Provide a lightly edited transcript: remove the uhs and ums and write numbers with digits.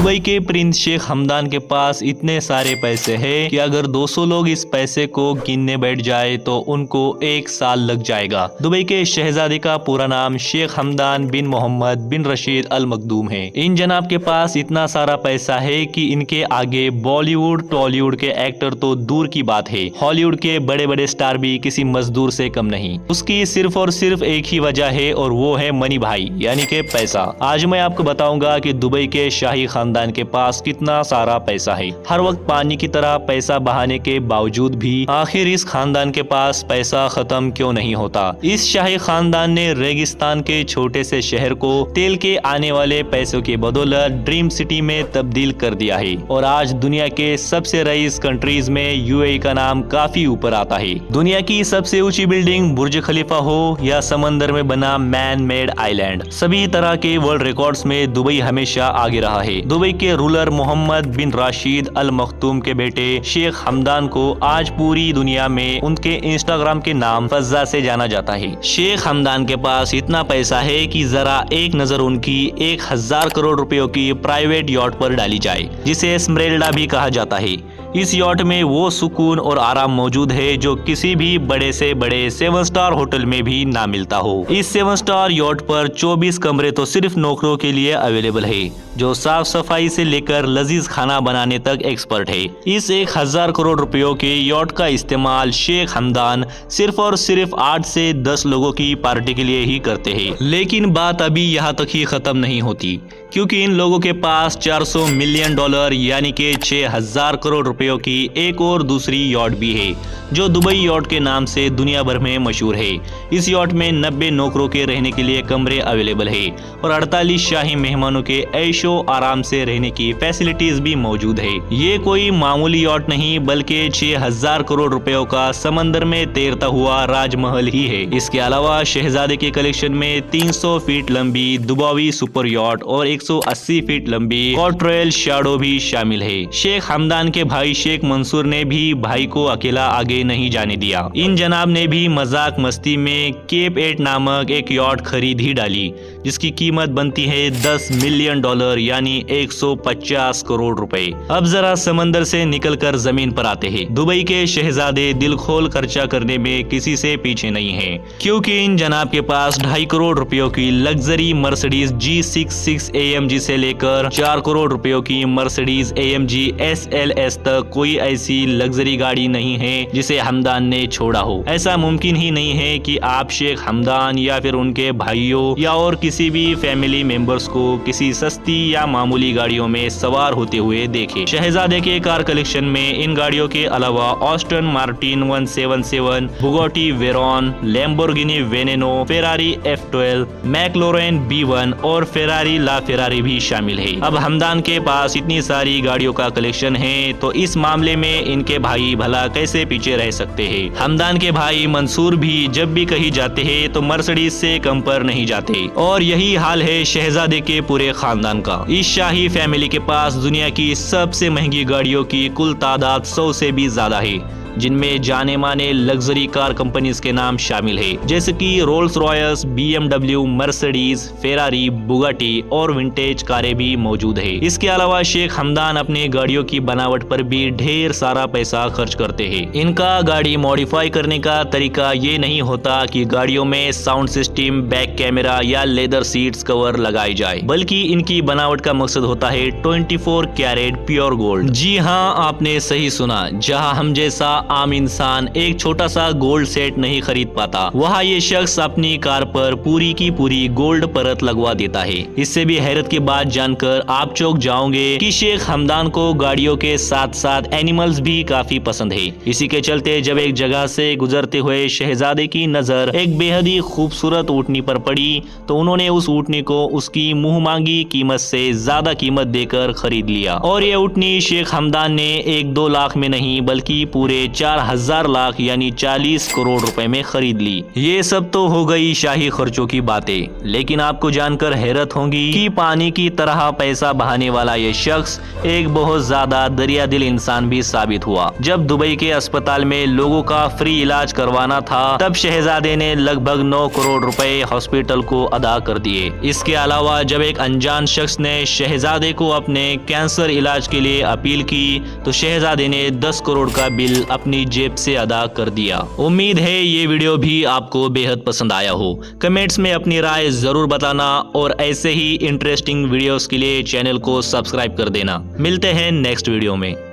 Dubai के prince Sheikh Hamdan के पास इतने सारे पैसे हैं कि अगर 200 लोग इस पैसे को गिनने बैठ जाए तो उनको 1 साल लग जाएगा। दुबई के शहजादे का पूरा नाम शेख हमदान बिन मोहम्मद बिन रशीद अल मखदूम है। इन जनाब के पास इतना सारा पैसा है कि इनके आगे बॉलीवुड टॉलीवुड के एक्टर तो दूर की बात है, हॉलीवुड के बड़े बड़े स्टार भी किसी मजदूर से कम नहीं। उसकी सिर्फ और सिर्फ एक ही वजह है और वो है मनी भाई, यानी के पैसा। आज मैं आपको बताऊंगा कि दुबई के शाही खानदान के पास कितना सारा पैसा है। हर वक्त पानी की तरह पैसा बहाने के बावजूद भी आखिर इस खानदान के पास पैसा खत्म क्यों नहीं होता। इस शाही खानदान ने रेगिस्तान के छोटे से शहर को तेल के आने वाले पैसों की बदौलत ड्रीम सिटी में तब्दील कर दिया है और आज दुनिया के सबसे रईस कंट्रीज में यूएई का नाम काफी ऊपर आता है। दुनिया की सबसे ऊंची बिल्डिंग बुर्ज खलीफा हो या समंदर में बना मैन मेड आइलैंड, सभी तरह के वर्ल्ड रिकॉर्ड्स में दुबई हमेशा आगे रहा है। दुबई के रूलर मोहम्मद बिन राशिद अल मखदूम के बेटे शेख हमदान को आज पूरी दुनिया में उनके इंस्टाग्राम के नाम फज्जा से जाना जाता है। शेख हमदान के पास इतना पैसा है कि जरा एक नजर उनकी 1000 करोड़ रुपयों की प्राइवेट यॉट पर डाली जाए, जिसे स्मरेल्डा भी कहा जाता है। इस यॉट में वो सुकून और आराम मौजूद है जो किसी भी बड़े से बड़े 7 स्टार होटल में भी ना मिलता हो। इस 7 स्टार यॉट पर 24 कमरे तो सिर्फ नौकरों के लिए अवेलेबल है, जो साफ सफाई से लेकर लजीज खाना बनाने तक एक्सपर्ट है। इस 1000 करोड़ रुपयों के यॉट का इस्तेमाल शेख हमदान सिर्फ और सिर्फ 8 से 10 लोगों की पार्टी के लिए ही करते हैं। लेकिन बात अभी यहाँ तक ही खत्म नहीं होती, क्योंकि इन लोगों के पास $400 मिलियन यानी कि 6000 करोड़ रुपयों की एक और दूसरी यॉट भी है, जो दुबई यॉट के नाम से दुनिया भर में मशहूर है। इस यॉट में 90 नौकरों के रहने के लिए कमरे अवेलेबल है और 48 शाही मेहमानों के ऐशो आराम से रहने की फैसिलिटीज भी मौजूद है। ये कोई मामूली यॉट नहीं बल्कि 6000 करोड़ रुपयों का समंदर में तैरता हुआ राजमहल ही है। इसके अलावा शहजादे के कलेक्शन में 300 फीट लंबी दुबई सुपर यॉट और 180 फीट लंबी कॉर्ट्रेल शैडो भी शामिल है। शेख हमदान के भाई शेख मंसूर ने भी भाई को अकेला आगे नहीं जाने दिया। इन जनाब ने भी मजाक मस्ती में केप 8 नामक एक यॉट खरीद ही डाली, जिसकी कीमत बनती है $10 मिलियन यानी 150 करोड़ रुपए। अब जरा समंदर से निकलकर जमीन पर आते हैं। दुबई के शहजादे दिल खोल खर्चा करने में किसी से पीछे नहीं है, क्योंकि इन जनाब के पास 2.5 करोड़ रुपयों की लग्जरी मर्सिडीज G66 AMG से लेकर 4 करोड़ रुपयों की मर्सिडीज AMG SLS तक कोई ऐसी लग्जरी गाड़ी नहीं है जिसे हमदान ने छोड़ा हो। ऐसा मुमकिन ही नहीं है कि आप शेख हमदान या फिर उनके भाइयों या और किसी भी फैमिली मेंबर्स को किसी सस्ती या मामूली गाड़ियों में सवार होते हुए देखें। शहजादे के कार कलेक्शन में इन गाड़ियों के अलावा Aston Martin 177, Bugatti Veyron, Lamborghini Veneno, Ferrari F12, McLaren B1 और फेरारी ला फेरारी भी शामिल है। अब हमदान के पास इतनी सारी गाड़ियों का कलेक्शन है तो इस मामले में इनके भाई भला कैसे पीछे रह सकते हैं। हमदान के भाई मंसूर भी जब भी कहीं जाते हैं तो मर्सिडीज से कम पर नहीं जाते और यही हाल है शहजादे के पूरे खानदान का। इस शाही फैमिली के पास दुनिया की सबसे महंगी गाड़ियों की कुल तादाद 100 से भी ज्यादा है, जिनमें जाने माने लग्जरी कार कंपनीज के नाम शामिल है, जैसे कि Rolls Royce, BMW, Mercedes, Ferrari, Bugatti और विंटेज कारें भी मौजूद है। इसके अलावा शेख हमदान अपने गाड़ियों की बनावट पर भी ढेर सारा पैसा खर्च करते हैं। इनका गाड़ी मॉडिफाई करने का तरीका ये नहीं होता कि गाड़ियों में साउंड सिस्टम, बैक कैमरा या लेदर सीट्स कवर लगाई जाए, बल्कि इनकी बनावट का मकसद होता है 24 कैरेट प्योर गोल्ड। जी हाँ, आपने सही सुना, जहाँ हम जैसा आम इंसान एक छोटा सा गोल्ड सेट नहीं खरीद पाता, वहाँ ये शख्स अपनी कार पर पूरी की पूरी गोल्ड परत लगवा देता है। इससे भी हैरत की बात जानकर आप चौंक जाओगे कि शेख हमदान को गाड़ियों के साथ साथ एनिमल्स भी काफी पसंद है। इसी के चलते जब एक जगह से गुजरते हुए शहजादे की नजर एक बेहद ही खूबसूरत ऊँटनी पर पड़ी तो उन्होंने उस ऊँटनी को उसकी मुंह मांगी कीमत से ज्यादा कीमत देकर खरीद लिया और ये ऊँटनी शेख हमदान ने 1-2 लाख में नहीं बल्कि पूरे 4,000 लाख यानी 40 करोड़ रुपए में खरीद ली। ये सब तो हो गई शाही खर्चों की बातें, लेकिन आपको जानकर हैरत होगी कि पानी की तरह पैसा बहाने वाला ये शख्स एक बहुत ज्यादा दरिया दिल इंसान भी साबित हुआ। जब दुबई के अस्पताल में लोगों का फ्री इलाज करवाना था, तब शहजादे ने लगभग 9 करोड़ रुपए हॉस्पिटल को अदा कर दिए। इसके अलावा जब एक अनजान शख्स ने शहजादे को अपने कैंसर इलाज के लिए अपील की, तो शहजादे ने 10 करोड़ का बिल अपनी जेब से अदा कर दिया। उम्मीद है ये वीडियो भी आपको बेहद पसंद आया हो। कमेंट्स में अपनी राय जरूर बताना और ऐसे ही इंटरेस्टिंग वीडियोस के लिए चैनल को सब्सक्राइब कर देना। मिलते हैं नेक्स्ट वीडियो में।